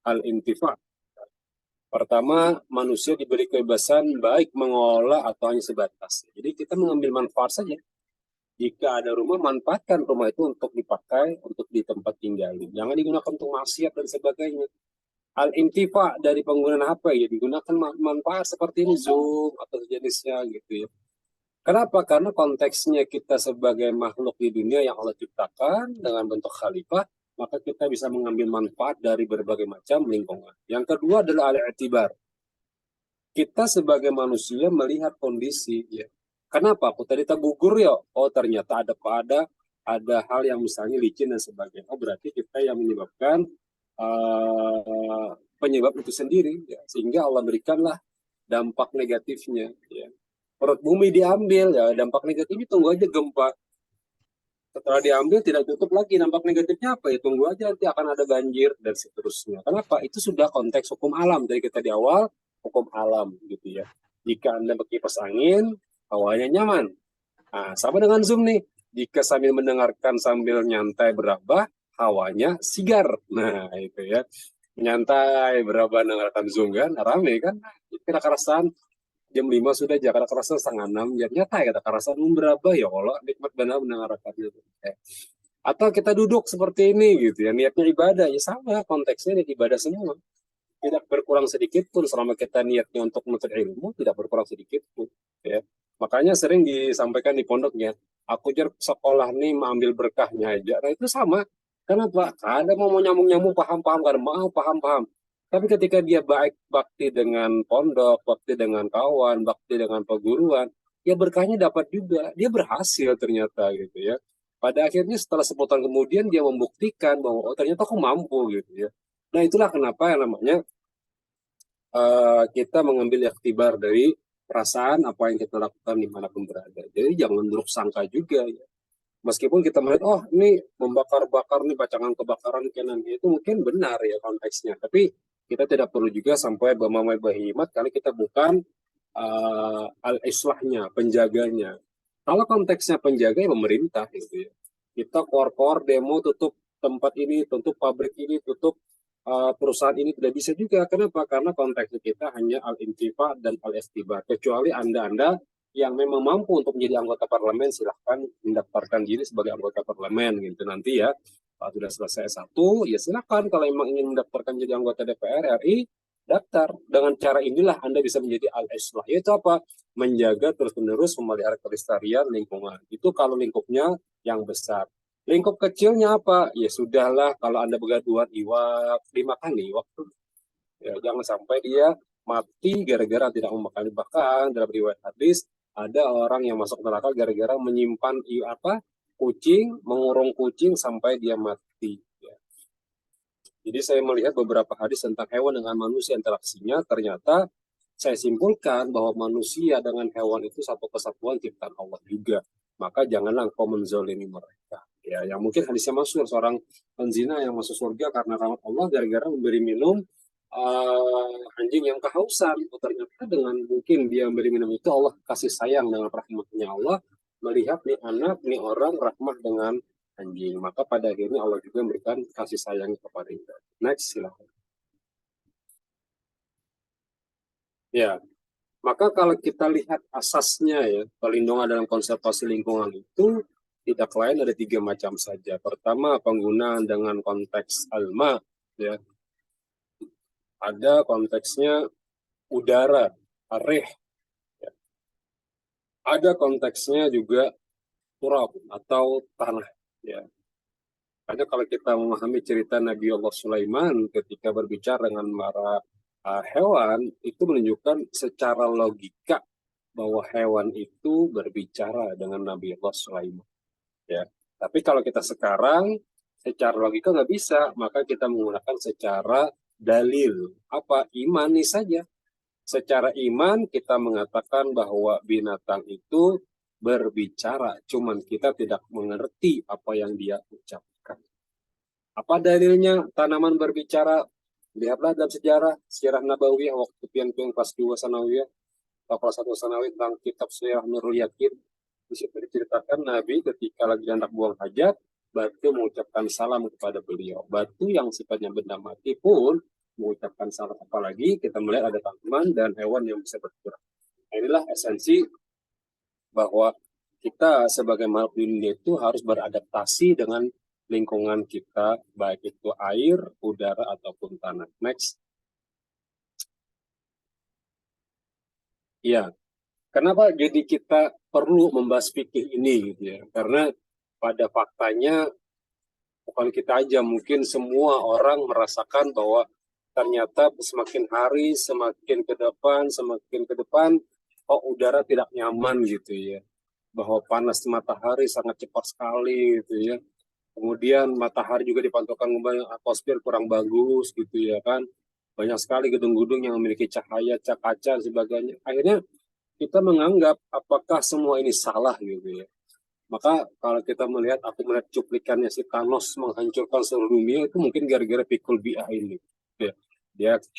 Al-intifa. Pertama, manusia diberi kebebasan baik mengolah atau hanya sebatas. Jadi kita mengambil manfaat saja. Jika ada rumah, manfaatkan rumah itu untuk dipakai, untuk di tempat tinggal. Jangan digunakan untuk maksiat dan sebagainya. Al-intifa dari penggunaan HP ya digunakan manfaat seperti ini, Zoom atau jenisnya gitu ya. Kenapa? Karena konteksnya kita sebagai makhluk di dunia yang Allah ciptakan dengan bentuk khalifah, maka kita bisa mengambil manfaat dari berbagai macam lingkungan. Yang kedua adalah al-i'tibar. Kita sebagai manusia melihat kondisi ya. Kenapa aku tadi tergugur ya? Oh ternyata ada hal yang misalnya licin dan sebagainya. Oh berarti kita yang menyebabkan penyebab itu sendiri ya. Sehingga Allah berikanlah dampak negatifnya ya. Perut bumi diambil ya, dampak negatifnya tunggu aja gempa. Setelah diambil tidak tutup lagi, dampak negatifnya apa ya, tunggu aja nanti akan ada banjir dan seterusnya. Kenapa? Itu sudah konteks hukum alam dari kita di awal, hukum alam gitu ya. Jika Anda berkipas angin, hawanya nyaman. Nah, sama dengan Zoom nih, jika sambil mendengarkan sambil nyantai berabah, hawanya sigar. Nah itu ya, nyantai berabah mendengarkan Zoom kan, rame kan, kita kerasan jam 5 sudah, Jakarta kerasa setengah 6, ya nyata ya kata kerasa berapa ya Allah, nikmat benar mendengarkan itu. Atau kita duduk seperti ini gitu ya, niatnya ibadah, ya sama konteksnya niat ibadah semua. Tidak berkurang sedikit pun selama kita niatnya untuk menuntut ilmu, tidak berkurang sedikit pun. Ya. Makanya sering disampaikan di pondoknya, aku jar sekolah nih mengambil berkahnya aja. Nah itu sama. Kenapa? Ada mau nyambung-nyambung paham-paham, kadang mau paham-paham. Tapi ketika dia baik bakti dengan pondok, bakti dengan kawan, bakti dengan perguruan, ya berkahnya dapat juga. Dia berhasil ternyata gitu ya. Pada akhirnya setelah 10 tahun kemudian dia membuktikan bahwa oh, ternyata aku mampu gitu ya. Nah itulah kenapa yang namanya kita mengambil iktibar dari perasaan apa yang kita lakukan dimanapun berada. Jadi jangan buruk sangka juga ya. Meskipun kita melihat, oh ini membakar-bakar nih bacangan kebakaran kanan itu mungkin benar ya konteksnya. Tapi kita tidak perlu juga sampai bermamai berhimat karena kita bukan al-islahnya, penjaganya. Kalau konteksnya penjaga ya pemerintah gitu ya. Kita kor-kor demo tutup tempat ini, tutup pabrik ini, tutup perusahaan ini tidak bisa juga. Kenapa? Karena konteksnya kita hanya al-intifa dan al-istibar. Kecuali Anda-Anda yang memang mampu untuk menjadi anggota parlemen, silahkan mendaftarkan diri sebagai anggota parlemen gitu nanti ya. Kalau sudah selesai satu, ya silahkan kalau memang ingin mendaftarkan jadi anggota DPR RI, daftar. Dengan cara inilah Anda bisa menjadi al-islah. Yaitu apa? Menjaga terus-menerus memelihara kelestarian lingkungan. Itu kalau lingkupnya yang besar. Lingkup kecilnya apa? Ya sudahlah, kalau Anda begaduhan iwak, dimakan iwak tuh. Ya, jangan sampai dia mati gara-gara tidak memakan. Bahkan dalam riwayat hadis, ada orang yang masuk neraka gara-gara menyimpan kucing, mengurung kucing sampai dia mati. Ya. Jadi saya melihat beberapa hadis tentang hewan dengan manusia interaksinya, ternyata saya simpulkan bahwa manusia dengan hewan itu satu kesatuan ciptaan Allah juga. Maka janganlah engkau menzolimi mereka. Ya, yang mungkin hadisnya masyhur seorang penzina yang masuk surga karena rahmat Allah gara-gara memberi minum anjing yang kehausan. Oh, ternyata dengan mungkin dia memberi minum itu Allah kasih sayang dengan rahmatnya Allah melihat nih anak, nih orang rahmat dengan anjing. Maka pada akhirnya Allah juga memberikan kasih sayang kepada kita. Next, silahkan. Ya, maka kalau kita lihat asasnya ya, perlindungan dalam konservasi lingkungan itu tidak lain ada 3 macam saja. Pertama, penggunaan dengan konteks alma, ya. Ada konteksnya udara, areh, ya. Ada konteksnya juga turab atau tanah, ya. Karena kalau kita memahami cerita Nabi Allah Sulaiman ketika berbicara dengan para hewan, itu menunjukkan secara logika bahwa hewan itu berbicara dengan Nabi Allah Sulaiman. Ya. Tapi kalau kita sekarang secara logika nggak bisa, maka kita menggunakan secara dalil. Apa? Imani saja. Secara iman kita mengatakan bahwa binatang itu berbicara, cuman kita tidak mengerti apa yang dia ucapkan. Apa dalilnya tanaman berbicara? Lihatlah dalam sejarah Nabawiyah waktu pian-pian kelas 2 Sanawiyah atau kelas 1 Sanawiyah tentang kitab Sirah Nurul Yakin. Di situ diceritakan Nabi ketika lagi hendak buang hajat, batu mengucapkan salam kepada beliau. Batu yang sifatnya benda mati pun mengucapkan salam, apalagi kita melihat ada tanaman dan hewan yang bisa bergerak. Nah, inilah esensi bahwa kita sebagai makhluk dunia itu harus beradaptasi dengan lingkungan kita, baik itu air, udara, ataupun tanah. Next. Ya, kenapa jadi kita perlu membahas fikih ini gitu ya? Karena pada faktanya bukan kita aja, mungkin semua orang merasakan bahwa ternyata semakin hari, semakin ke depan, kok udara tidak nyaman gitu ya. Bahwa panas matahari sangat cepat sekali gitu ya. Kemudian matahari juga dipantulkan kembali, atmosfer kurang bagus gitu ya kan. Banyak sekali gedung-gedung yang memiliki cahaya, kaca, dan sebagainya. Akhirnya kita menganggap apakah semua ini salah gitu ya. Maka kalau kita melihat, aku melihat cuplikannya si Thanos menghancurkan seluruh dunia itu mungkin gara-gara pikul BA ini. Ya.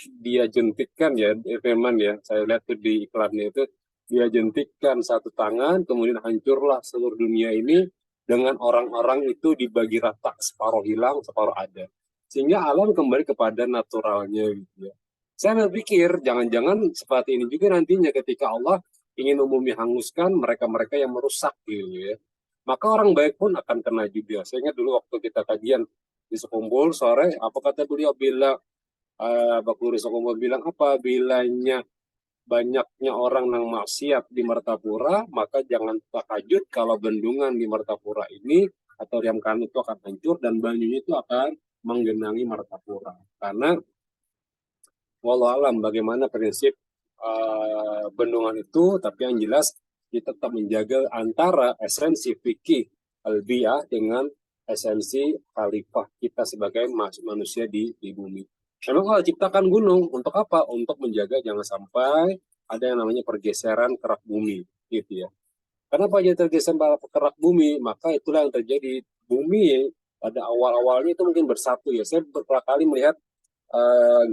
Dia jentikkan ya, Evan ya. Saya lihat tuh di iklannya itu dia jentikkan satu tangan, kemudian hancurlah seluruh dunia ini dengan orang-orang itu dibagi rata, separuh hilang, separuh ada. Sehingga alam kembali kepada naturalnya gitu ya. Saya berpikir jangan-jangan seperti ini juga nantinya ketika Allah ingin umumnya hanguskan mereka-mereka yang merusak gitu ya. Maka orang baik pun akan kena juga. Saya ingat dulu waktu kita kajian di Sekumpul sore, apa kata beliau, bila Bakuri Sekumpul bilang apa, bilanya banyaknya orang yang maksiat di Martapura, maka jangan takajud kalau bendungan di Martapura ini atau Riamkan itu akan hancur dan banyunya itu akan menggenangi Martapura. Karena walau alam bagaimana prinsip bendungan itu, tapi yang jelas kita tetap menjaga antara esensi fikih albiah dengan esensi khalifah kita sebagai manusia di bumi. Memang kalau ciptakan gunung untuk apa? Untuk menjaga jangan sampai ada yang namanya pergeseran kerak bumi, gitu ya. Kenapa jadi tergeser kerak bumi? Maka itulah yang terjadi. Bumi pada awal-awalnya itu mungkin bersatu ya. Saya beberapa kali melihat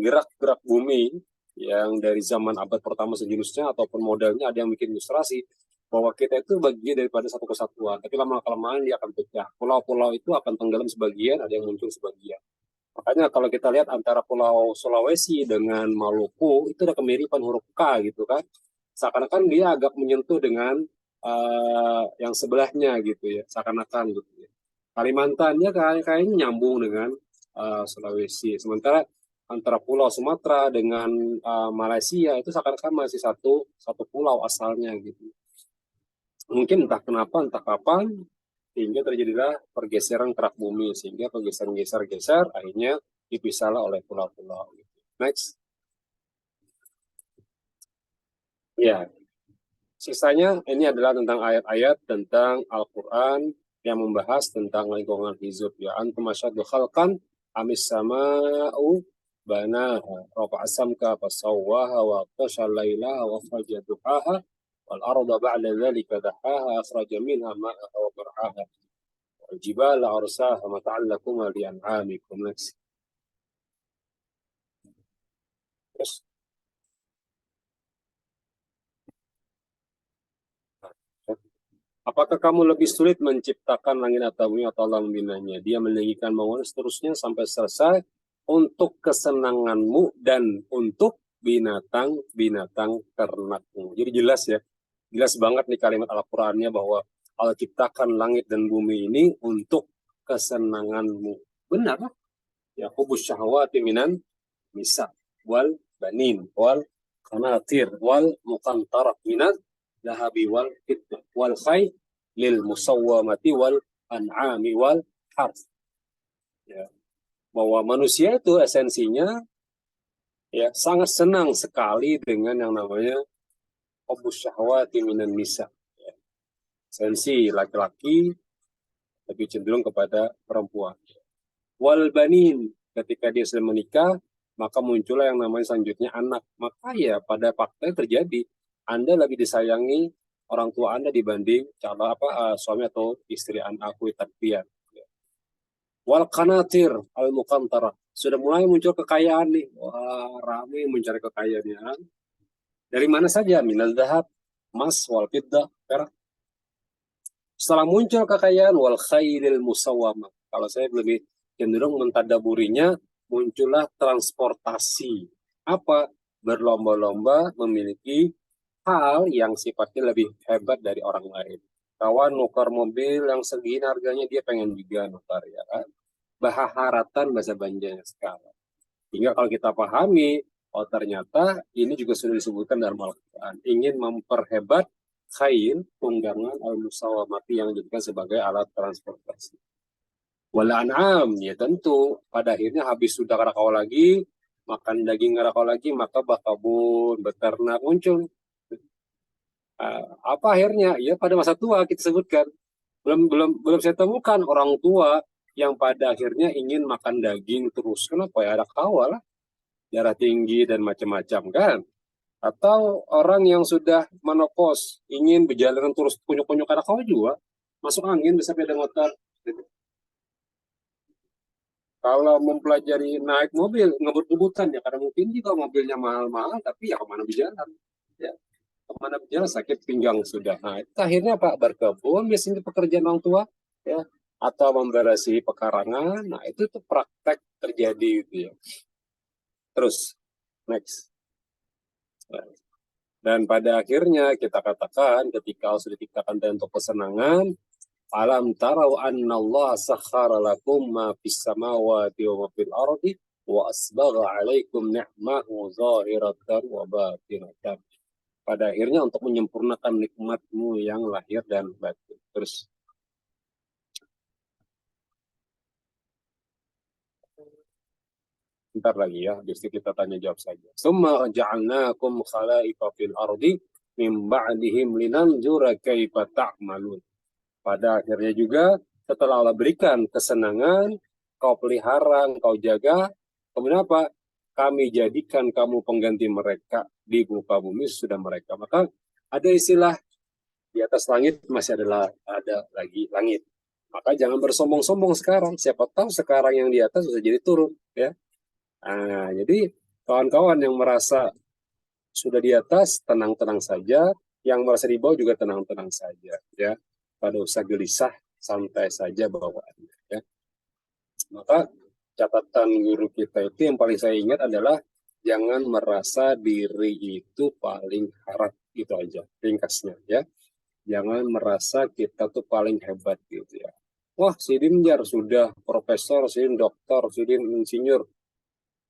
gerak-gerak bumi yang dari zaman abad pertama sejenisnya ataupun modelnya ada yang bikin ilustrasi bahwa kita itu bagian daripada satu kesatuan, tapi lama-kelamaan dia akan pecah. Pulau-pulau itu akan tenggelam sebagian, ada yang muncul sebagian. Makanya kalau kita lihat antara Pulau Sulawesi dengan Maluku itu ada kemiripan huruf K gitu kan, seakan-akan dia agak menyentuh dengan yang sebelahnya gitu ya, seakan-akan gitu ya. Kalimantan dia kayaknya nyambung dengan Sulawesi, sementara antara Pulau Sumatera dengan Malaysia itu seakan-akan masih satu pulau asalnya gitu. Mungkin entah kenapa, entah kapan, sehingga terjadilah pergeseran kerak bumi, sehingga pergeseran-geser akhirnya dipisahlah oleh pulau-pulau. Next. Ya, sisanya ini adalah tentang ayat-ayat tentang Al-Quran yang membahas tentang lingkungan hidup. Ya, antum asyaddu khalqan amis sama'u banaha rafa'a samka fasawwaha wa qashal lailaha wa akhraja duhaha wal arda ba'da dhalika dahaha akhraja minha ma'aha wa mar'aha wal jibala arsaha mata'an lakum wa li'an'amikum. Next. Terus, apakah kamu lebih sulit menciptakan langit atau bumi atau Allah membinanya? Dia meninggikan bangunan seterusnya sampai selesai untuk kesenanganmu dan untuk binatang-binatang ternakmu. Jadi jelas ya, jelas banget nih kalimat Al-Qur'annya bahwa Allah ciptakan langit dan bumi ini untuk kesenanganmu. Benar? Ya, hubus syahwati minan nisa wal banin wal qanatir wal muqantarah minan dahabi wal fitnah wal khayl lil musawwamati wal an'ami wal harf. Ya, bahwa manusia itu esensinya ya sangat senang sekali dengan yang namanya hubus syahwati minan nisa. Ya. Esensi laki-laki lebih cenderung kepada perempuan. Wal banin, ketika dia sudah menikah, maka muncullah yang namanya selanjutnya anak. Maka ya pada fakta terjadi, Anda lebih disayangi orang tua Anda dibanding suami atau istri Anda, aku tarbiyah. Wal kanatir al mukantara, sudah mulai muncul kekayaan nih. Wah, ramai mencari kekayaan. Dari mana saja? Minal dahab, emas, wal fiddah, perak. Setelah muncul kekayaan wal khairil musawwamah. Kalau saya lebih cenderung mentadaburinya, muncullah transportasi. Apa? Berlomba-lomba memiliki hal yang sifatnya lebih hebat dari orang lain. Kawan nukar mobil yang segini harganya dia pengen juga nukar ya kan. Bahaharatan bahasa Banjarnya sekarang. Hingga kalau kita pahami, oh ternyata ini juga sudah disebutkan dalam Al-Quran. Ingin memperhebat khail, tunggangan al-musawamati yang dijadikan sebagai alat transportasi. Wala an'am, ya tentu. Pada akhirnya habis sudah karakau lagi, makan daging karakau lagi, maka bakabun, beternak muncul. Apa akhirnya? Ya pada masa tua kita sebutkan. Belum saya temukan orang tua yang pada akhirnya ingin makan daging terus. Kenapa ya? Ada kawal lah, darah tinggi dan macam-macam kan. Atau orang yang sudah menopause ingin berjalan terus kunyuk-kunyuk ada kawal juga masuk angin bisa sepeda motor. Kalau mempelajari naik mobil ngebut-ngebutan ya karena mungkin juga mobilnya mahal-mahal tapi ya kemana berjalan ya kemana berjalan sakit pinggang sudah. Nah itu akhirnya Pak berkebun biasanya pekerjaan orang tua ya atau memberasi pekarangan. Nah itu tuh praktek terjadi gitu ya. Terus next. Dan pada akhirnya kita katakan ketika sudah diciptakan untuk kesenangan, alam tarau anna Allah sakhara lakum ma fis samawati wa ma fil ardi wa asbagha alaikum ni'mahu zahiratan wa batinatan. Pada akhirnya untuk menyempurnakan nikmatmu yang lahir dan batin. Terus bentar lagi ya, habis itu kita tanya jawab saja. Summa ja'alnakum khalaifa fil ardi min ba'dihim linanzura kaifa ta'malun. Pada akhirnya juga setelah Allah berikan kesenangan, kau pelihara, kau jaga, kemudian apa? Kami jadikan kamu pengganti mereka di muka bumi sudah mereka. Maka ada istilah di atas langit masih ada lagi langit. Maka jangan bersombong-sombong sekarang. Siapa tahu sekarang yang di atas bisa jadi turun, ya. Nah, jadi kawan-kawan yang merasa sudah di atas tenang-tenang saja, yang merasa di bawah juga tenang-tenang saja, ya. Pada usah gelisah, santai saja bawaannya, ya. Maka catatan guru kita itu yang paling saya ingat adalah jangan merasa diri itu paling harap, itu aja ringkasnya, ya. Jangan merasa kita tuh paling hebat gitu ya. Wah, Sidin jar sudah profesor, Sidin dokter, Sidin insinyur.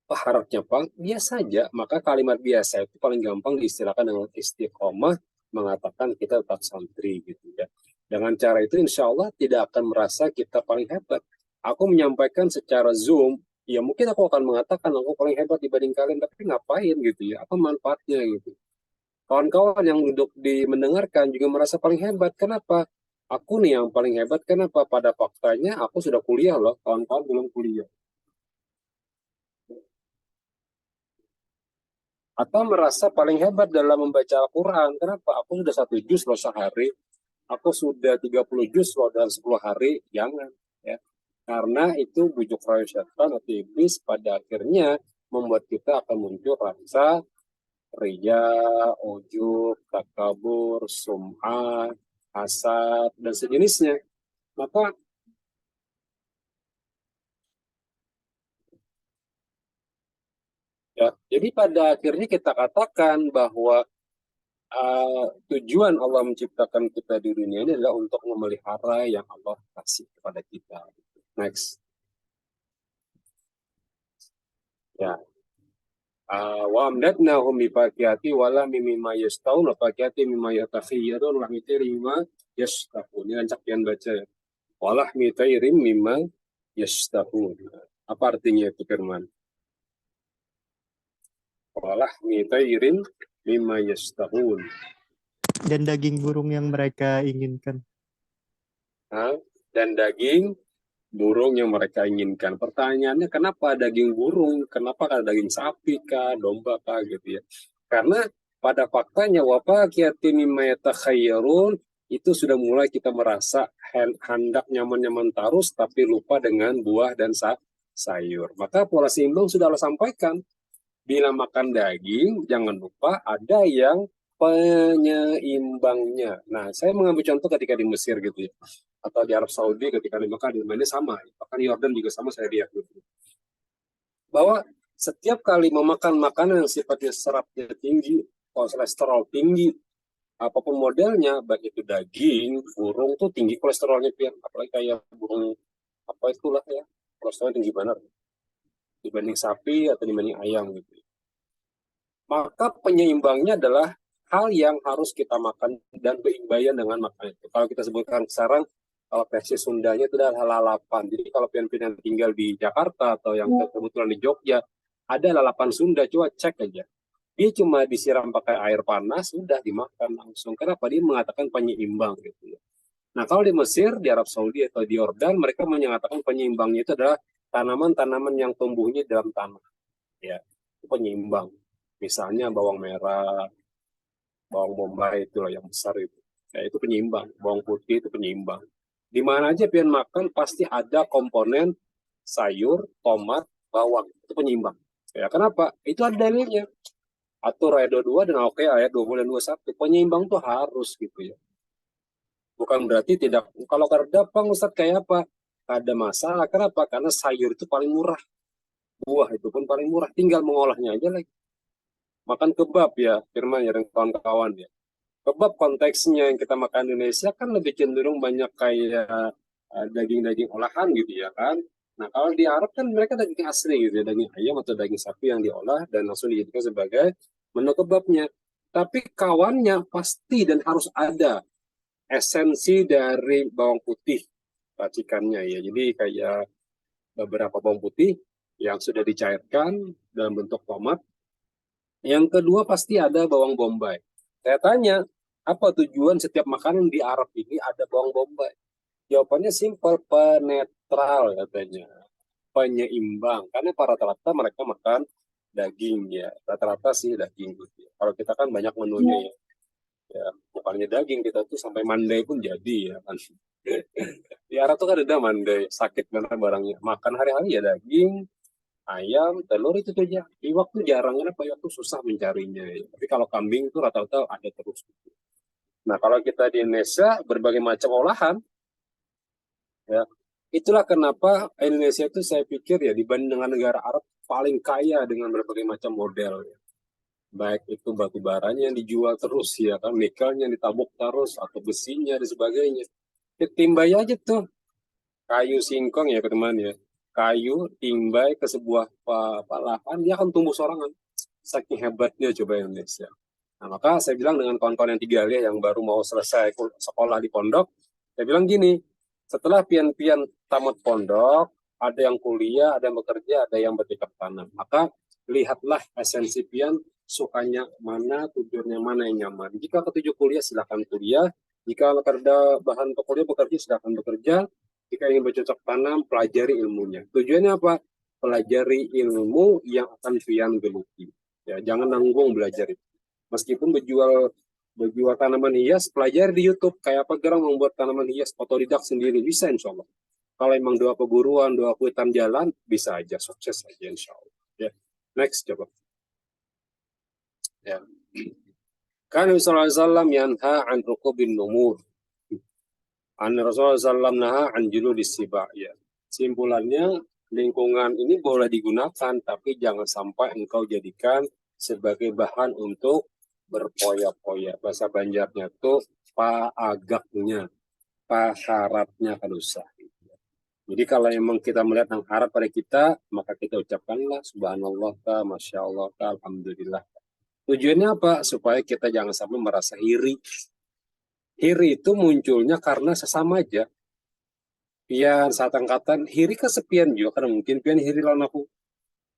Wah, harapnya Pak, biasa saja. Maka kalimat biasa itu paling gampang diistilahkan dengan istiqomah, mengatakan kita tetap santri gitu ya. Dengan cara itu insya Allah tidak akan merasa kita paling hebat. Aku menyampaikan secara Zoom, ya mungkin aku akan mengatakan aku paling hebat dibanding kalian, tapi ngapain gitu ya, apa manfaatnya gitu. Kawan-kawan yang duduk di mendengarkan juga merasa paling hebat. Kenapa? Aku nih yang paling hebat. Kenapa? Pada faktanya aku sudah kuliah loh, kawan-kawan belum kuliah. Atau merasa paling hebat dalam membaca Al-Quran. Kenapa? Aku sudah 1 juz loh sehari. Aku sudah 30 juz loh dalam 10 hari. Jangan. Ya. Karena itu bujuk rayu syaitan atau iblis pada akhirnya membuat kita akan muncul rasa ria, ujub, takabur, sum'ah, hasad, dan sejenisnya. Maka ya, jadi pada akhirnya kita katakan bahwa tujuan Allah menciptakan kita di dunia ini adalah untuk memelihara yang Allah kasih kepada kita. Next. Ya. Wa amdatnahum bi fakihati wala mimma yastaun wa fakihati mimma yatakhayyarun wa mitiri mimma yastahun. Ini lancakian baca ya. Walah mitairim mimma yastahun. Apa artinya itu firman? Walah mitairim mimma yastahun. Dan daging burung yang mereka inginkan. Dan daging burung yang mereka inginkan. Pertanyaannya kenapa daging burung? Kenapa ada daging sapi kah, domba kah gitu ya? Karena pada faktanya wafaqiyati mimma yatakhayyarun itu sudah mulai kita merasa hendak nyaman-nyaman terus tapi lupa dengan buah dan sayur. Maka pola seimbang sudah Allah sampaikan. Bila makan daging, jangan lupa ada yang penyeimbangnya. Nah, saya mengambil contoh ketika di Mesir gitu ya, atau di Arab Saudi ketika di Mekah, di mana sama, bahkan Yordan juga sama saya lihat gitu. Bahwa setiap kali memakan makanan yang sifatnya seratnya tinggi, kolesterol tinggi, apapun modelnya, baik itu daging, burung tuh tinggi kolesterolnya, Pian. Apalagi kayak burung apa itulah ya, kolesterolnya tinggi banget dibanding sapi atau dibanding ayam gitu. Maka penyeimbangnya adalah hal yang harus kita makan dan berimbang dengan makanan itu. Kalau kita sebutkan sekarang, kalau versi Sundanya itu adalah lalapan. Jadi kalau pian-pian yang tinggal di Jakarta atau yang kebetulan di Jogja, ada lalapan Sunda, coba cek aja. Dia cuma disiram pakai air panas, sudah dimakan langsung. Kenapa? Dia mengatakan penyeimbang gitu ya. Nah, kalau di Mesir, di Arab Saudi atau di Yordan, mereka menyatakan penyeimbangnya itu adalah tanaman-tanaman yang tumbuhnya dalam tanah. Ya, itu penyeimbang. Misalnya bawang merah, bawang bombay itulah yang besar itu. Ya, itu penyeimbang. Bawang putih itu penyeimbang. Di mana aja pian makan pasti ada komponen sayur, tomat, bawang. Itu penyeimbang. Ya, kenapa? Itu ada dalilnya. Atur ayat 22 dan oke ayat 20 dan 21. Penyeimbang tuh harus gitu ya. Bukan berarti tidak. Kalau karena Bang Ustadz kayak apa? Ada masalah. Kenapa? Karena sayur itu paling murah. Buah itu pun paling murah. Tinggal mengolahnya aja lagi. Makan kebab ya, Firman ya, dan kawan-kawan ya. Kebab konteksnya yang kita makan di Indonesia kan lebih cenderung banyak kayak daging-daging olahan gitu ya kan. Nah kalau di Arab kan mereka daging asli gitu ya, daging ayam atau daging sapi yang diolah dan langsung dijadikan sebagai menu kebabnya. Tapi kawannya pasti dan harus ada esensi dari bawang putih racikannya ya. Jadi kayak beberapa bawang putih yang sudah dicairkan dalam bentuk tomat. Yang kedua pasti ada bawang bombay. Saya tanya, apa tujuan setiap makanan di Arab ini ada bawang bombay? Jawabannya simpel, penetral katanya, penyeimbang. Karena para rata-rata mereka makan daging ya, rata-rata sih daging gitu ya. Kalau kita kan banyak menunya ya, ya bukannya daging kita tuh sampai mandai pun jadi ya kan. Di Arab tuh kan ada mandai, sakit mana barangnya. Makan hari-hari ya daging, ayam, telur itu aja. Iwak tuh jarang, kenapa iwak tuh susah mencarinya. Ya. Tapi kalau kambing itu rata-rata ada terus. Nah kalau kita di Indonesia berbagai macam olahan, ya itulah kenapa Indonesia itu saya pikir ya dibanding dengan negara Arab paling kaya dengan berbagai macam model. Ya. Baik itu batu baranya yang dijual terus ya kan, nikelnya ditabuk terus atau besinya dan sebagainya. Timbai aja tuh kayu singkong ya teman ya, kayu timbai ke sebuah lahan dia akan tumbuh sorangan, saking hebatnya coba Indonesia. Nah maka saya bilang dengan kawan-kawan yang tiga ya yang baru mau selesai sekolah di pondok, saya bilang gini, setelah pian-pian tamat pondok, ada yang kuliah, ada yang bekerja, ada yang bercocok tanam, maka lihatlah esensi pian sukanya mana, tujuannya mana yang nyaman. Jika ketujuh kuliah silakan kuliah, jika kerja bahan untuk kuliah bekerja silakan bekerja, jika ingin bercocok tanam, pelajari ilmunya. Tujuannya apa? Pelajari ilmu yang akan pian geluti. Ya, jangan nanggung belajar itu. Meskipun berjual tanaman hias, pelajari di YouTube. Kayak apa gerang membuat tanaman hias, otodidak sendiri. Bisa insya Allah. Kalau emang doa peguruan, doa kuitan jalan, bisa aja. Sukses aja insya Allah. Ya. Next coba. Ya. Kan Rasulullah SAW yanha an rukubin numur. An Rasulullah SAW naha an juludis siba. Ya. Simpulannya, lingkungan ini boleh digunakan, tapi jangan sampai engkau jadikan sebagai bahan untuk berpoya-poya. Bahasa Banjarnya tuh paagaknya, pasyaratnya kan usah. Jadi kalau emang kita melihat yang harap pada kita, maka kita ucapkanlah subhanallah, masya Allah, alhamdulillah. Tujuannya apa? Supaya kita jangan sampai merasa iri. Iri itu munculnya karena sesama aja. Pian saat angkatan, hiri kesepian juga. Karena mungkin pian hiri lawan aku.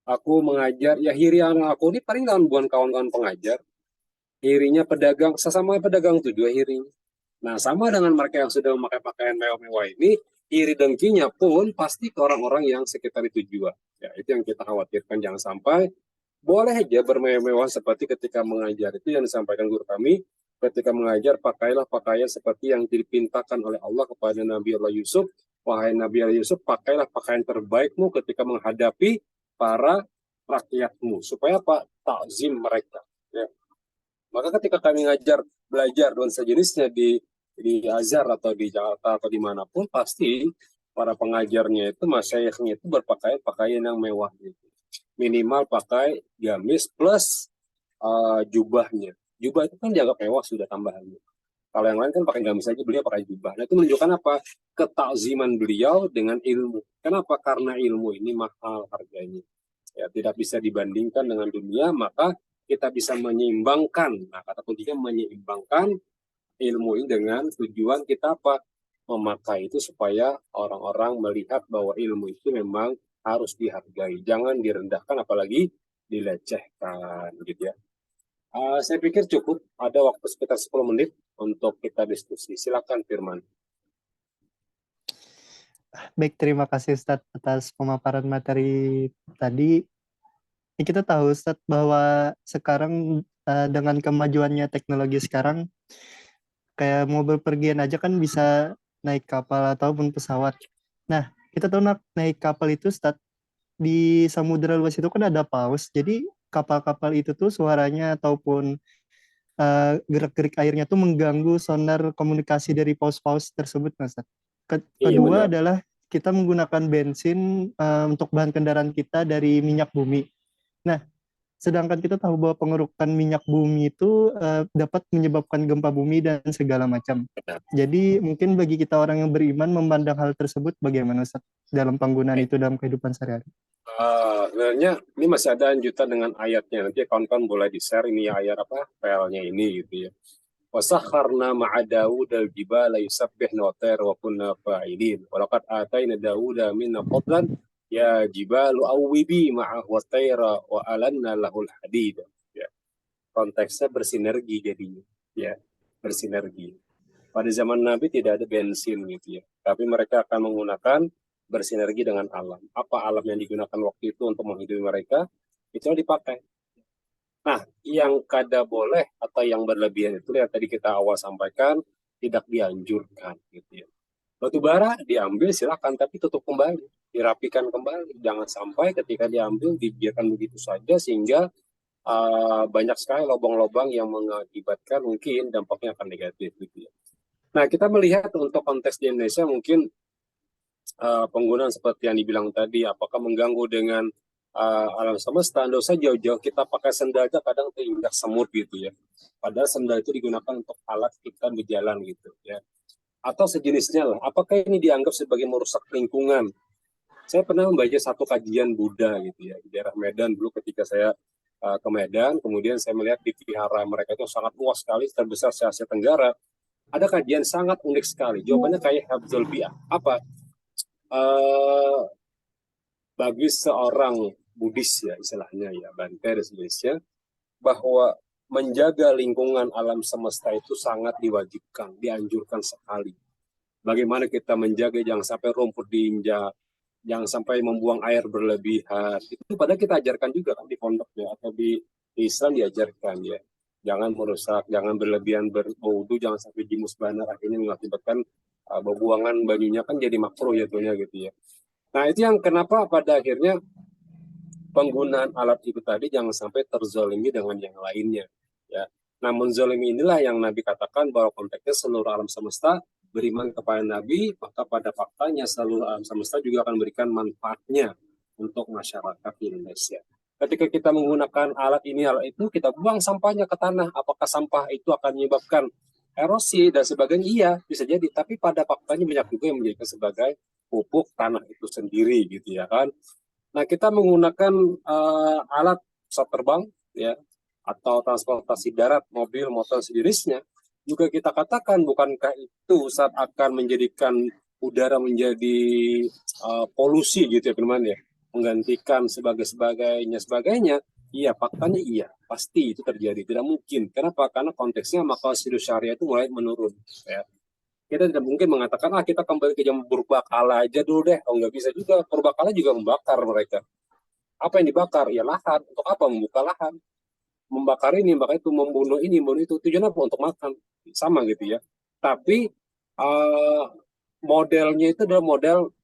Aku mengajar, ya hiri anak aku ini paling lawan bukan kawan-kawan pengajar. Hirinya pedagang, sesama pedagang itu juga hirinya. Nah, sama dengan mereka yang sudah memakai pakaian mewah-mewah ini, iri dengkinya pun pasti ke orang-orang yang sekitar itu juga. Ya, itu yang kita khawatirkan. Jangan sampai boleh aja bermewah-mewah seperti ketika mengajar. Itu yang disampaikan guru kami. Ketika mengajar, pakailah pakaian seperti yang dipintakan oleh Allah kepada Nabi Allah Yusuf. Wahai Nabi Allah Yusuf, pakailah pakaian terbaikmu ketika menghadapi para rakyatmu. Supaya apa? Takzim mereka. Ya. Maka ketika kami belajar dan sejenisnya di Azhar atau di Jakarta atau dimanapun, pasti para pengajarnya itu, masyayikhnya itu berpakaian pakaian yang mewah gitu. Minimal pakai gamis plus jubahnya. Jubah itu kan dianggap mewah sudah tambahannya. Kalau yang lain kan pakai gamis saja, beliau pakai jubah. Nah, itu menunjukkan apa? Ketakziman beliau dengan ilmu. Kenapa? Karena ilmu ini mahal harganya. Ya, tidak bisa dibandingkan dengan dunia, maka kita bisa menyeimbangkan. Nah, kata kuncinya menyeimbangkan ilmu ini dengan tujuan kita apa? Memakai itu supaya orang-orang melihat bahwa ilmu itu memang harus dihargai. Jangan direndahkan, apalagi dilecehkan, gitu ya. Saya pikir cukup, ada waktu sekitar 10 menit untuk kita diskusi. Silakan Firman. Baik, terima kasih Ustadz atas pemaparan materi tadi. Ini kita tahu Ustadz bahwa sekarang dengan kemajuannya teknologi sekarang, kayak mau bepergian aja kan bisa naik kapal ataupun pesawat. Nah, kita tahu naik kapal itu Ustadz, di samudera luas itu kan ada paus. Jadi kapal-kapal itu tuh suaranya ataupun gerak-gerik airnya tuh mengganggu sonar komunikasi dari paus-paus tersebut, Mas. Iya Kedua benar. adalah kita menggunakan bensin untuk bahan kendaraan kita dari minyak bumi. Nah, sedangkan kita tahu bahwa pengerukan minyak bumi itu dapat menyebabkan gempa bumi dan segala macam. Jadi mungkin bagi kita orang yang beriman memandang hal tersebut bagaimana Ustaz dalam penggunaan itu dalam kehidupan sehari-hari? Sebenarnya ini masih ada lanjutan dengan ayatnya. Nanti kawan-kawan boleh di-share ini ayat apa? Filenya ini gitu ya. وسخرنا مع داود الجبال يسبحن والطير وكنا فاعلين ولقد آتينا داود منا فضلا يا جبال أوبي معه والطير وألنا له الحديد. Ya. Konteksnya bersinergi jadinya, ya, bersinergi. Pada zaman Nabi tidak ada bensin gitu ya, tapi mereka akan menggunakan bersinergi dengan alam. Apa alam yang digunakan waktu itu untuk menghidupi mereka, itu dipakai. Nah, yang kada boleh atau yang berlebihan itu yang tadi kita awal sampaikan tidak dianjurkan gitu ya. Batu bara diambil silakan, tapi tutup kembali, dirapikan kembali. Jangan sampai ketika diambil dibiarkan begitu saja sehingga banyak sekali lubang-lubang yang mengakibatkan mungkin dampaknya akan negatif gitu ya. Nah, kita melihat untuk konteks di Indonesia mungkin penggunaan seperti yang dibilang tadi, apakah mengganggu dengan alam semesta. Nggak usah jauh-jauh kita pakai sendal aja kadang terinjak semut gitu ya. Padahal sendal itu digunakan untuk alat kita berjalan gitu ya. Atau sejenisnya lah. Apakah ini dianggap sebagai merusak lingkungan? Saya pernah membaca satu kajian Buddha gitu ya di daerah Medan dulu ketika saya ke Medan, kemudian saya melihat di vihara mereka itu sangat luas sekali, terbesar se Asia Tenggara. Ada kajian sangat unik sekali. Jawabannya kayak Habzul Bi'ah. Apa? Bagi seorang Buddhis ya istilahnya ya, Bante dan sejenisnya, bahwa menjaga lingkungan alam semesta itu sangat diwajibkan, dianjurkan sekali. Bagaimana kita menjaga jangan sampai rumput diinjak, jangan sampai membuang air berlebihan. Itu padahal kita ajarkan juga kan di pondok ya, atau di Islam diajarkan ya. Jangan merusak, jangan berlebihan berwudu, jangan sampai jimus banar akhirnya mengakibatkan buangan banyunya kan jadi makruh ya gitu ya. Nah, itu yang kenapa pada akhirnya penggunaan alat itu tadi jangan sampai terzolimi dengan yang lainnya. Ya. Nah, menzolimi inilah yang Nabi katakan bahwa konteksnya seluruh alam semesta beriman kepada Nabi, maka pada faktanya seluruh alam semesta juga akan memberikan manfaatnya untuk masyarakat Indonesia. Ketika kita menggunakan alat ini, alat itu, kita buang sampahnya ke tanah. Apakah sampah itu akan menyebabkan erosi dan sebagainya? Iya, bisa jadi. Tapi pada faktanya banyak juga yang menjadikan sebagai pupuk tanah itu sendiri, gitu ya kan. Nah, kita menggunakan alat pesawat terbang, ya, atau transportasi darat, mobil, motor sejenisnya, juga kita katakan bukankah itu saat akan menjadikan udara menjadi polusi gitu ya, teman ya, menggantikan sebagainya. Iya, faktanya iya, pasti itu terjadi, tidak mungkin. Kenapa? Karena konteksnya maka syariah itu mulai menurun. Ya. Kita tidak mungkin mengatakan kita kembali ke zaman purbakala aja dulu deh. Oh, nggak bisa juga. Purbakala juga membakar mereka. Apa yang dibakar? Ya lahan. Untuk apa? Membuka lahan. Membakar itu, membunuh ini, membunuh itu. Tujuan apa? Untuk makan. Sama gitu ya. Tapi modelnya itu adalah model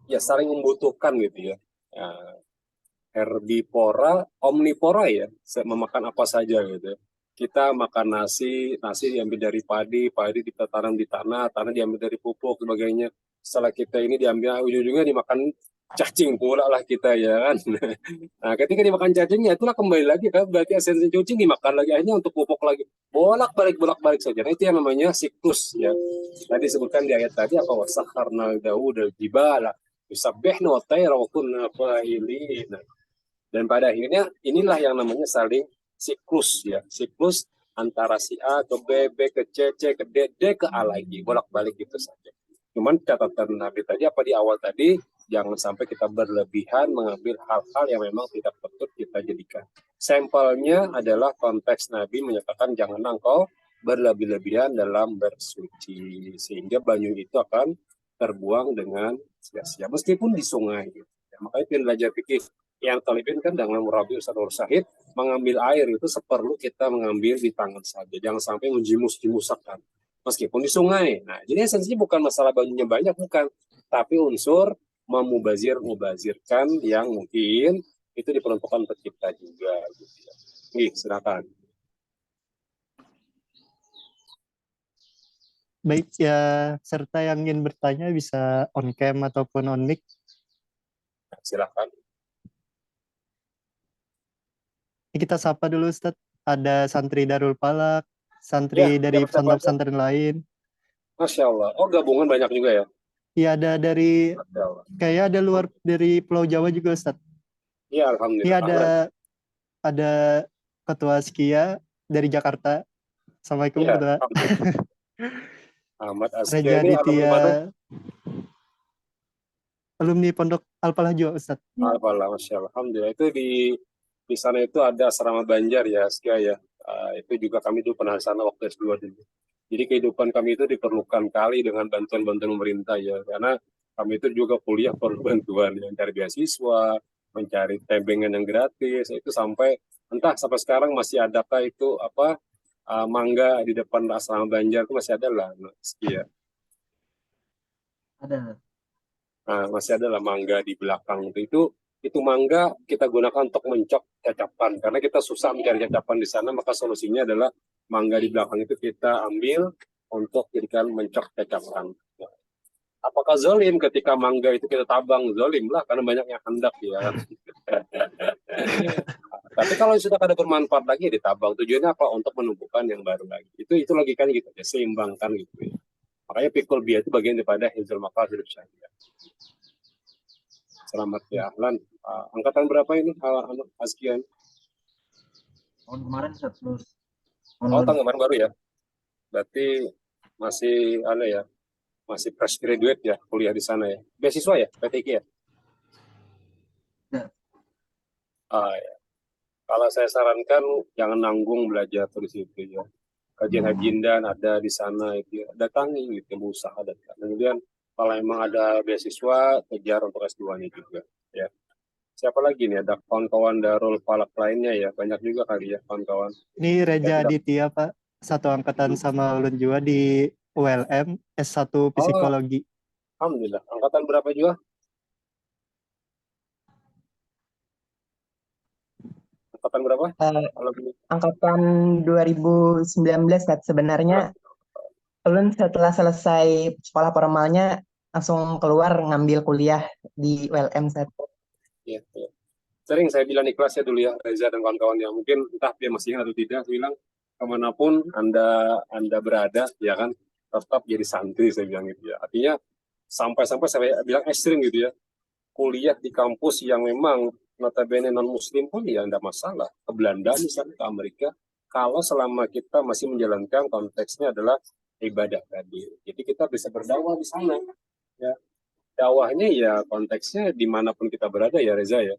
ya saling membutuhkan gitu ya. Ya, herbivora, omnivora ya, memakan apa saja gitu. Kita makan nasi, nasi diambil dari padi, padi kita tanam di tanah, tanah diambil dari pupuk, sebagainya. Setelah kita ini diambil, ujung-ujungnya dimakan cacing pula lah kita ya kan. Nah, ketika dimakan cacingnya, itulah kembali lagi kan, berarti esensi cacing dimakan lagi, akhirnya untuk pupuk lagi. Bolak-balik saja. Nah, itu yang namanya siklus ya. Tadi disebutkan di ayat tadi apa wasakharna Daud al-jibala yusabbihna wa tayra wa kunna fa'ilin. Dan pada akhirnya inilah yang namanya saling siklus ya. Siklus antara si A ke B, B ke C, C ke D, D ke A lagi. Bolak-balik gitu saja. Cuman catatan Nabi tadi apa di awal tadi, jangan sampai kita berlebihan mengambil hal-hal yang memang tidak patut kita jadikan. Sampelnya adalah konteks Nabi menyatakan jangan engkau berlebih-lebihan dalam bersuci. Sehingga banyu itu akan terbuang dengan sia-sia. Meskipun di sungai. Gitu. Ya, makanya belajar fikih yang talibin kan dengan Murabi Ustaz Nur Syahid mengambil air itu seperlu kita mengambil di tangan saja. Jangan sampai menjimus-jimusakan. Meskipun di sungai. Nah, jadi esensinya bukan masalah banyunya banyak, bukan. Tapi unsur mubazirkan yang mungkin itu diperuntukkan untuk kita juga. Gitu ya. Nih, silakan. Baik ya, serta yang ingin bertanya bisa on cam ataupun on mic. Silakan. Kita sapa dulu Ustadz. Ada santri Darul Falak, santri Ya, dari siapa aja? pesantren-pesantren lain. Masya Allah. Oh, gabungan banyak juga ya? Iya, ada dari, Masya Allah. kayak ada luar dari Pulau Jawa juga Ustadz. Ya, Ini Alhamdulillah. ada Ketua Skia dari Jakarta. Assalamualaikum Ya, Ketua. Ahmad Askia Reja ini alumni mana? Ditya, alumni Pondok Al-Falah juga Ustadz. Alhamdulillah, Masya Allah. Alhamdulillah. Itu di sana itu ada asrama Banjar ya, Askia ya. Itu juga kami dulu pernah di sana waktu S2 dulu. Jadi kehidupan kami itu diperlukan kali dengan bantuan-bantuan pemerintah ya, karena kami itu juga kuliah perlu bantuan, yang mencari beasiswa, mencari tembengan yang gratis, itu sampai entah sampai sekarang masih adakah itu apa mangga di depan asrama Banjar itu masih ada lah, Askia. Ada. Nah, masih ada lah mangga di belakang itu mangga kita gunakan untuk mencok cacapan karena kita susah mencari cacapan di sana, maka solusinya adalah mangga di belakang itu kita ambil untuk jadikan mencok cacapan. Nah, apakah zolim ketika mangga itu kita tabang? Zolim lah karena banyak yang hendak ya. Tapi kalau sudah ada bermanfaat lagi ya ditabang. Tujuannya apa? Untuk menumbuhkan yang baru lagi. Itu logikanya gitu ya, seimbangkan gitu ya. Makanya pikul biaya itu bagian daripada hizul maqasid syariah. Selamat ya, Ahlan. Angkatan berapa ini, Azkian? Tahun kemarin Ustadz lulus. Oh, tahun kemarin baru ya. Berarti masih masih fresh graduate ya, kuliah di sana ya. Beasiswa ya, PTQ ya? Ya. Ya. Kalau saya sarankan jangan nanggung belajar terus itu ya. Kajian Hajindan ada di sana itu ya. Datangi gitu, berusaha datang. Kemudian kalau emang ada beasiswa, kejar untuk S2-nya juga ya. Siapa lagi nih? Ada kawan-kawan Darul Falak lainnya ya. Banyak juga kali ya kawan-kawan. Ini Reja Ya, Ditya Pak, satu angkatan sama Ulun juga di ULM S1 Psikologi. Alhamdulillah. Angkatan berapa juga? Angkatan berapa? Angkatan 2019 Nat. Sebenarnya Ulun setelah selesai sekolah formalnya langsung keluar ngambil kuliah di ULM Nat. Ya, ya. Sering saya bilang ikhlas ya dulu ya, Reza dan kawan-kawan yang mungkin entah dia masih ingat atau tidak, saya bilang kemanapun anda berada, ya kan, tetap jadi santri, saya bilang gitu ya. Artinya sampai-sampai saya bilang ekstrim gitu ya, kuliah di kampus yang memang notabene non-muslim pun ya tidak masalah. Ke Belanda misalnya, ke Amerika, kalau selama kita masih menjalankan konteksnya adalah ibadah tadi. Jadi kita bisa berdakwah di sana. Ya. Dakwahnya ya konteksnya dimanapun kita berada ya Reza ya.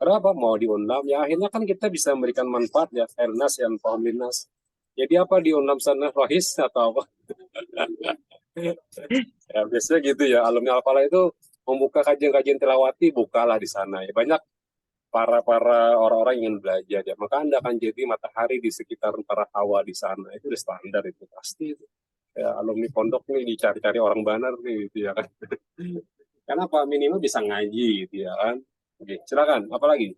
Kenapa mau di Unam? Ya akhirnya kan kita bisa memberikan manfaat ya, fairness yang paham linnas. Jadi apa di Unam sana rohis atau apa? Ya biasanya gitu ya, alumni Al-Falah itu membuka kajian-kajian tilawati, bukalah di sana. Ya, banyak para orang-orang ingin belajar ya. Maka Anda akan jadi matahari di sekitar para hawa di sana. Itu udah standar itu pasti itu. Ya, alumni pondok nih dicari-cari orang banar nih gitu ya kan. Kenapa minimal bisa ngaji gitu ya kan. Oke, silakan. Apa lagi?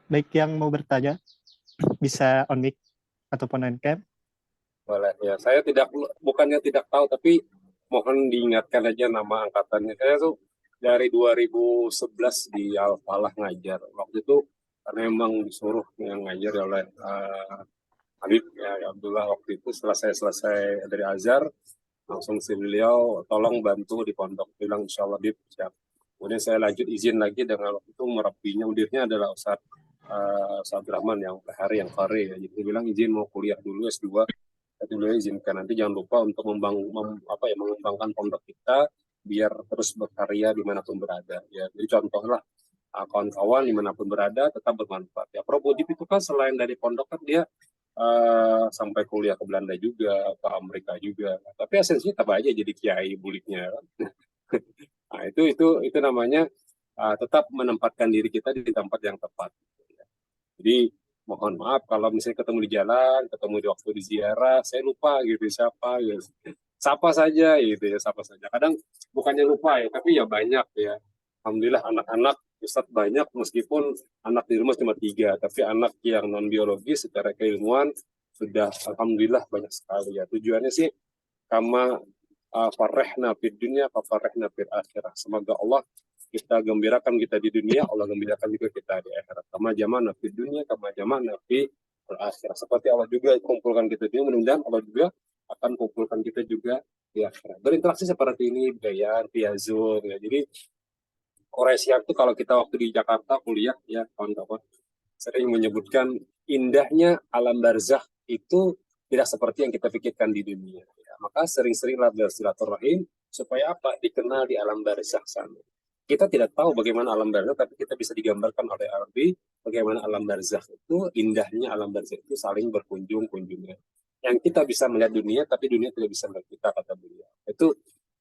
Baik yang mau bertanya bisa on mic ataupun on cam. Boleh ya. Saya bukannya tidak tahu, tapi mohon diingatkan aja nama angkatannya. Saya tuh dari 2011 di Al-Falah ngajar. Waktu itu karena memang disuruh yang ngajar oleh Habib ya Abdullah. Waktu itu setelah saya selesai dari Azhar, langsung si beliau tolong bantu di pondok. Bilang insya Allah Habib siap. Kemudian saya lanjut izin lagi dengan waktu itu merapinya, mudirnya adalah Ustaz Abdurrahman yang hari yang Fahri ya. Jadi dia bilang izin mau kuliah dulu S2. Tapi beliau izinkan, nanti jangan lupa untuk mengembangkan pondok kita biar terus berkarya dimanapun berada ya. Jadi contohlah kawan-kawan dimanapun berada tetap bermanfaat ya. Prof Udip itu kan selain dari pondok kan dia sampai kuliah ke Belanda juga, ke Amerika juga, tapi esensinya tetap aja jadi kiai buliknya kan. Nah itu namanya tetap menempatkan diri kita di tempat yang tepat. Jadi mohon maaf kalau misalnya ketemu di jalan, ketemu di waktu di ziarah, saya lupa gitu siapa gitu. Sapa saja gitu ya, sapa saja. Kadang bukannya lupa ya, tapi ya banyak ya. Alhamdulillah anak-anak Ustadz banyak, meskipun anak di rumah cuma 3, tapi anak yang non biologis secara keilmuan sudah alhamdulillah banyak sekali ya. Tujuannya sih kama farrehna fid dunya farrehna fil akhirah. Semoga Allah kita gembirakan kita di dunia, Allah gembirakan juga kita di akhirat. Kama jamana fid dunya, kama jamana fil akhirat. Seperti Allah juga kumpulkan kita di dunia, mudah-mudahan Allah juga akan kumpulkan kita juga di akhirat. Berinteraksi seperti ini, via Zoom ya. Jadi Korea itu kalau kita waktu di Jakarta kuliah ya kawan-kawan sering menyebutkan indahnya alam barzakh itu tidak seperti yang kita pikirkan di dunia. Ya, maka sering-seringlah bersilaturahim supaya apa? Dikenal di alam barzakh sana. Kita tidak tahu bagaimana alam barzakh, tapi kita bisa digambarkan oleh Arabi bagaimana alam barzakh itu, indahnya alam barzakh itu saling berkunjung-kunjungnya. Yang kita bisa melihat dunia, tapi dunia tidak bisa melihat kita, kata beliau.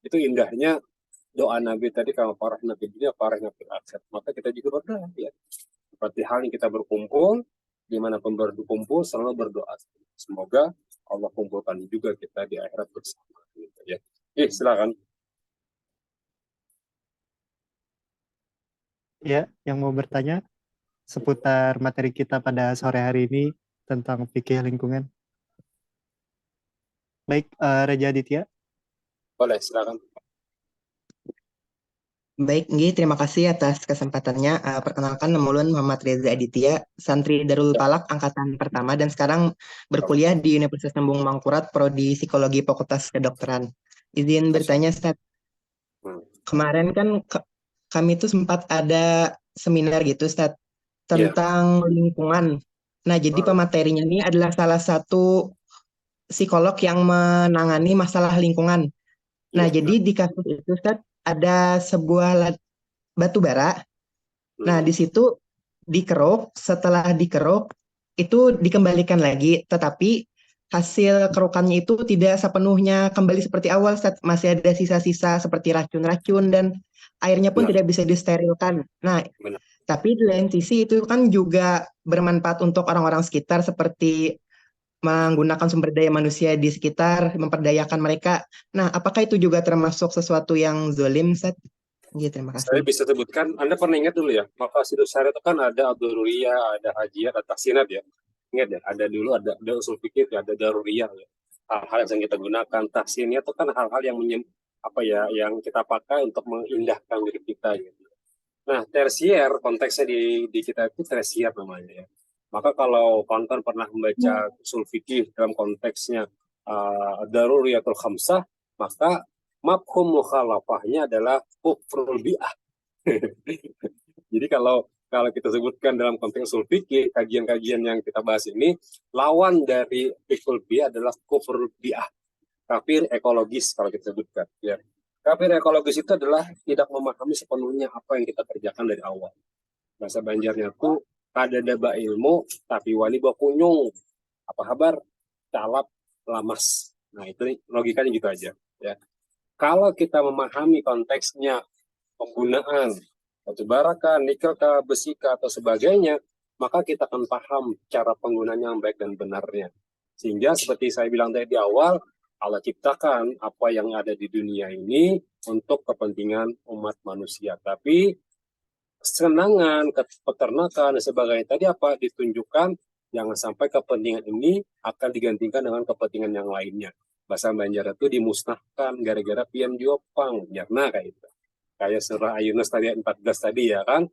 Itu indahnya doa Nabi tadi, kalau parah Nabi dunia, parah Nabi akhirat. Maka kita juga berdoa ya. Seperti hal yang kita berkumpul, dimanapun berkumpul, selalu berdoa. Semoga Allah kumpulkan juga kita di akhirat bersama. Gitu, ya. Silakan. Ya, yang mau bertanya seputar materi kita pada sore hari ini tentang fikih lingkungan. Baik, Reja Aditya. Boleh, silakan. Baik, Nggih, terima kasih atas kesempatannya. Perkenalkan, nama ulun Muhammad Reza Aditya, santri Darul Ya. Palak angkatan pertama dan sekarang berkuliah di Universitas Tembung Mangkurat, Prodi Psikologi Fakultas Kedokteran. Izin bertanya, Ustaz. Kemarin kan kami tuh sempat ada seminar gitu, Ustaz, tentang lingkungan. Nah, jadi pematerinya ini adalah salah satu psikolog yang menangani masalah lingkungan. Nah, jadi di kasus itu, Ustaz, ada sebuah batu bara. Nah, di situ dikeruk, setelah dikeruk itu dikembalikan lagi, tetapi hasil kerukannya itu tidak sepenuhnya kembali seperti awal, Ustaz. Masih ada sisa-sisa seperti racun-racun dan airnya pun tidak bisa disterilkan. Nah, tapi di lain sisi itu kan juga bermanfaat untuk orang-orang sekitar seperti menggunakan sumber daya manusia di sekitar, memperdayakan mereka. Nah, apakah itu juga termasuk sesuatu yang zalim, Ustaz? Ya, terima kasih. Saya bisa sebutkan, Anda pernah ingat dulu ya, maqasidus syariat itu kan ada ad-daruriyah, ada hajiyah, ada tahsinat ya. Ingat ya, ada dulu ada usul fikih, ada daruriyah ya. Hal-hal yang kita gunakan, tahsinnya itu kan hal-hal yang yang kita pakai untuk mengindahkan diri kita gitu. Nah, tersier konteksnya di kita itu tersier namanya ya. Maka kalau kawan pernah membaca usul fikih dalam konteksnya daruriyatul khamsah, maka mafhum mukhalafahnya adalah kufrul bi'ah. Jadi kalau kita sebutkan dalam konteks usul fikih, kajian-kajian yang kita bahas ini, lawan dari fikul bi'ah adalah kufrul bi'ah. Kafir ekologis kalau kita sebutkan ya. Kafir ekologis itu adalah tidak memahami sepenuhnya apa yang kita kerjakan dari awal. Bahasa Banjarnya tuh kada daba ilmu tapi wali bakunyung. Apa kabar? Calap lamas. Nah, itu logikanya gitu aja ya. Kalau kita memahami konteksnya penggunaan batu bara kah, nikel kah, besi kah, atau sebagainya, maka kita akan paham cara penggunanya yang baik dan benarnya. Sehingga seperti saya bilang tadi di awal, Allah ciptakan apa yang ada di dunia ini untuk kepentingan umat manusia. Tapi kesenangan, peternakan dan sebagainya. Tadi apa ditunjukkan, jangan sampai kepentingan ini akan digantikan dengan kepentingan yang lainnya. Bahasa Banjar itu dimusnahkan gara-gara pian Jopang, jarna kayak itu. Kayak surah Ayunus tadi 14 tadi ya kan.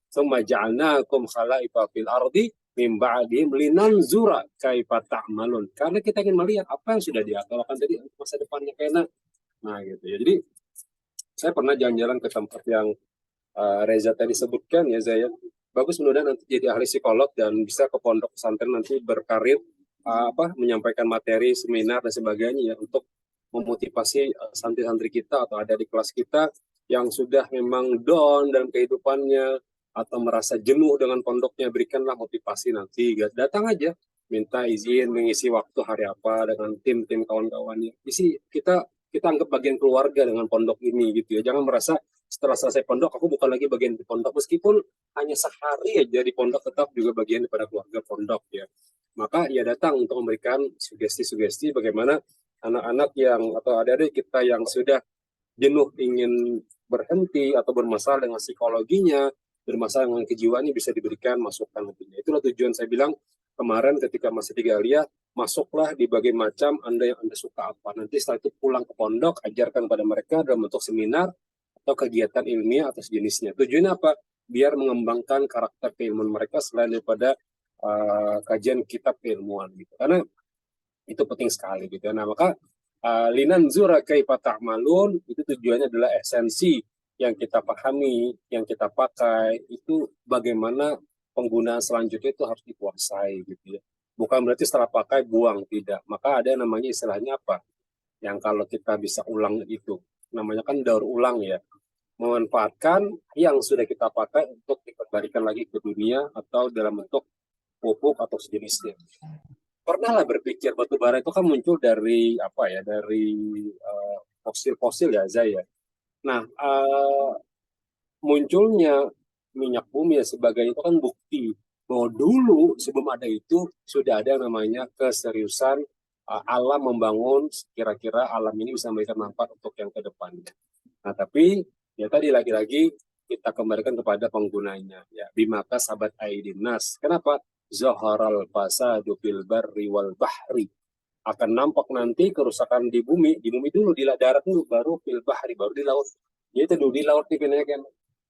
Tsumma ja'alnakum khalaifa fil ardi min ba'dihim linanzura kaifa ta'malun. Karena kita ingin melihat apa yang sudah diakalkan tadi masa depannya kena. Nah gitu ya. Jadi saya pernah jalan-jalan ke tempat yang Reza tadi sebutkan ya Zaya. Bagus mudah-mudahan nanti jadi ahli psikolog dan bisa ke pondok pesantren nanti berkarir menyampaikan materi, seminar dan sebagainya ya untuk memotivasi santri-santri kita atau ada di kelas kita yang sudah memang down dalam kehidupannya atau merasa jenuh dengan pondoknya, berikanlah motivasi nanti. Datang aja, minta izin mengisi waktu hari apa dengan tim-tim kawan-kawannya. Isi kita anggap bagian keluarga dengan pondok ini gitu ya. Jangan merasa setelah selesai pondok aku bukan lagi bagian di pondok, meskipun hanya sehari aja di pondok tetap juga bagian daripada keluarga pondok ya. Maka ya datang untuk memberikan sugesti-sugesti bagaimana anak-anak yang atau adik-adik kita yang sudah jenuh ingin berhenti atau bermasalah dengan psikologinya, bermasalah dengan kejiwaannya bisa diberikan masukan nantinya. Itulah tujuan saya bilang kemarin ketika masih di Galia, masuklah di bagai macam Anda yang Anda suka apa. Nanti setelah itu pulang ke pondok, ajarkan pada mereka dalam bentuk seminar atau kegiatan ilmiah atau sejenisnya. Tujuannya apa? Biar mengembangkan karakter keilmuan mereka selain daripada kajian kitab keilmuan gitu. Karena itu penting sekali gitu. Nah, maka linanzura kaifa ta'malun itu tujuannya adalah esensi yang kita pahami, yang kita pakai itu bagaimana penggunaan selanjutnya itu harus dikuasai gitu ya. Bukan berarti setelah pakai buang, tidak. Maka ada namanya istilahnya apa? Yang kalau kita bisa ulang itu namanya kan daur ulang ya. Memanfaatkan yang sudah kita pakai untuk dikembalikan lagi ke dunia atau dalam bentuk pupuk atau sejenisnya. Pernahlah berpikir batu bara itu kan muncul dari apa ya, dari fosil-fosil ya Zaya. Nah, munculnya minyak bumi dan sebagainya itu kan bukti bahwa dulu sebelum ada itu sudah ada namanya keseriusan alam membangun kira-kira alam ini bisa memberikan manfaat untuk yang ke depannya. Nah, tapi ya tadi lagi-lagi kita kembalikan kepada penggunanya ya. Bimaka sahabat aidinas. Kenapa? Zaharal fasadu fil barri wal bahri. Akan nampak nanti kerusakan di bumi dulu, di darat dulu, baru fil bahri, baru di laut. Ya itu dulu di laut nih kan.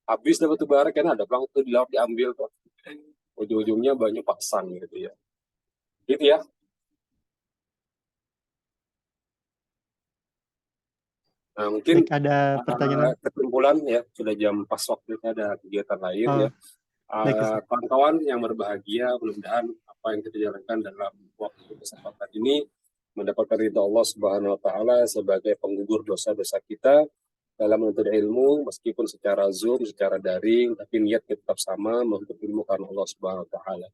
Habis dapat batu bara kan ada pelang tuh di laut diambil tuh. Ujung-ujungnya banyak paksan gitu ya. Gitu ya. Nah, mungkin Baik, ada pertanyaan. kesimpulan ya, sudah jam pas waktu kita ada kegiatan lain ya. Baik, Ustaz. Kawan-kawan yang berbahagia, mudah-mudahan apa yang kita jalankan dalam waktu kesempatan ini mendapatkan ridha Allah Subhanahu wa taala sebagai penggugur dosa-dosa kita dalam menuntut ilmu, meskipun secara Zoom, secara daring, tapi niat kita tetap sama menuntut ilmu karena Allah Subhanahu wa taala.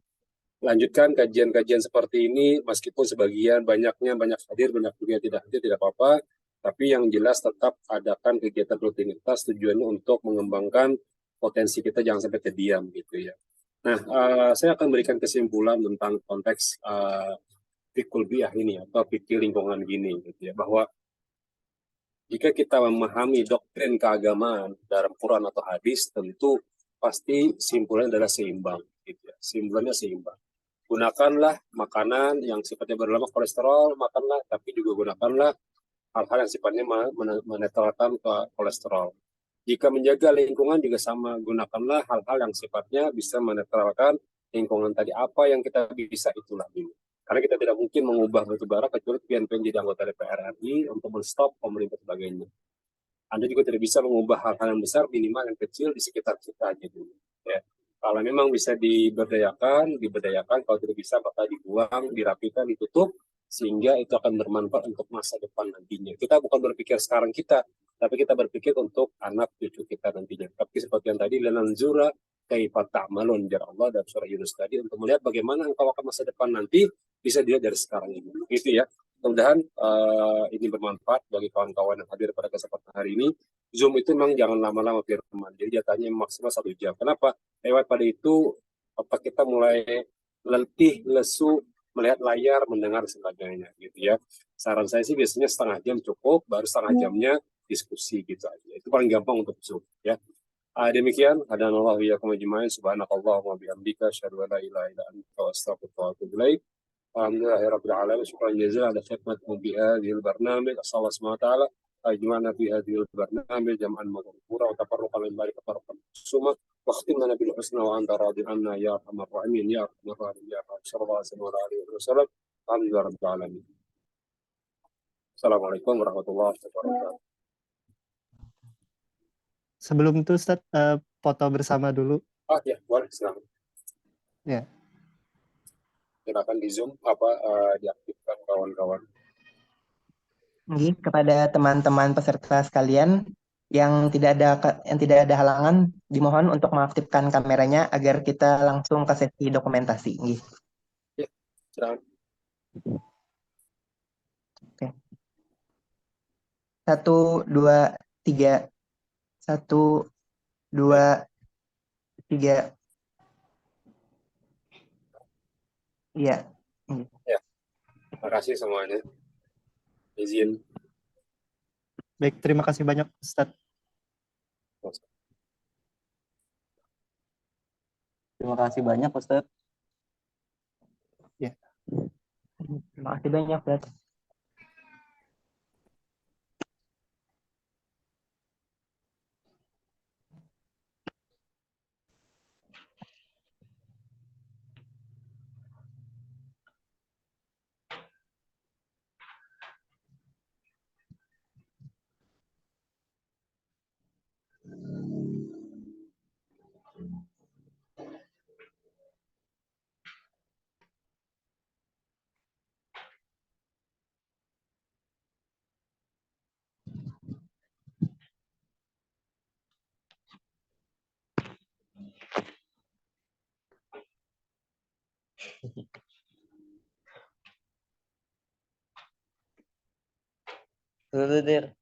Lanjutkan kajian-kajian seperti ini, meskipun sebagian banyak hadir, banyak juga tidak hadir, tidak apa-apa, tapi yang jelas tetap adakan kegiatan rutinitas tujuannya untuk mengembangkan potensi kita, jangan sampai terdiam gitu ya. Nah, saya akan berikan kesimpulan tentang konteks fikul biah ini atau fikih lingkungan gini gitu ya, bahwa jika kita memahami doktrin keagamaan dalam Quran atau hadis, tentu pasti simpulannya adalah seimbang gitu ya. Simpulannya seimbang. Gunakanlah makanan yang sifatnya berlemak kolesterol, makanlah, tapi juga gunakanlah hal-hal yang sifatnya menetralkan kolesterol. Jika menjaga lingkungan juga sama, gunakanlah hal-hal yang sifatnya bisa menetralkan lingkungan tadi. Apa yang kita bisa itulah ini. Karena kita tidak mungkin mengubah batu bara kecuali PNP jadi anggota DPR RI untuk menstop pemerintah sebagainya. Anda juga tidak bisa mengubah hal-hal yang besar, minimal yang kecil di sekitar kita aja dulu. Ya. Kalau memang bisa diberdayakan. Kalau tidak bisa, maka dibuang, dirapikan, ditutup, sehingga itu akan bermanfaat untuk masa depan nantinya. Kita bukan berpikir sekarang kita, tapi kita berpikir untuk anak cucu kita nantinya. Tapi seperti yang tadi, lananzura kaifa ta'malun, jar Allah dalam surah Yunus tadi, untuk melihat bagaimana engkau akan masa depan nanti bisa dilihat dari sekarang ini. Gitu ya. Mudah-mudahan ini bermanfaat bagi kawan-kawan yang hadir pada kesempatan hari ini. Zoom itu memang jangan lama-lama firman. Jadi jatahnya maksimal 1 jam. Kenapa? Lewat pada itu otak kita mulai letih, lesu, melihat layar, mendengar sebagainya gitu ya. Saran saya sih biasanya setengah jam cukup, baru setengah jamnya diskusi gitu aja. Itu paling gampang untuk Zoom ya. Demikian, hadanallahu wa iyyakum ajma'in. Subhanakallahumma wa bihamdika asyhadu an la ilaha illa anta astaghfiruka wa atubu ilaik. Alhamdulillahirabbil alamin. Syukran jazilan ala khidmatikum bi hadzal barnamij. Assallallahu subhanahu wa ta'ala ajma'na fi hadzal barnamij jam'an maghfura wa tafarruqan min ba'di tafarruqan summa wa khtimna bil husna wa anta radin anna ya arhamar rahimin ya arhamar rahimin ya rahman sallallahu alaihi wasallam. Alhamdulillahirabbil alamin. Assalamualaikum warahmatullahi wabarakatuh. Sebelum itu Ustadz, foto bersama dulu. Ya, boleh, silakan. Ya. Silakan di Zoom diaktifkan kawan-kawan. Nggih, kepada teman-teman peserta sekalian yang tidak ada halangan, dimohon untuk mengaktifkan kameranya agar kita langsung ke sesi dokumentasi. Nggih. Ya, silakan. Oke. 1, 2, 3. 1, 2, 3. Iya. Ya, terima kasih semuanya. Izin. Baik, terima kasih banyak Ustadz. Terima kasih banyak Ustadz. Ya. Terima kasih banyak, Ustaz. Dulu, Dir.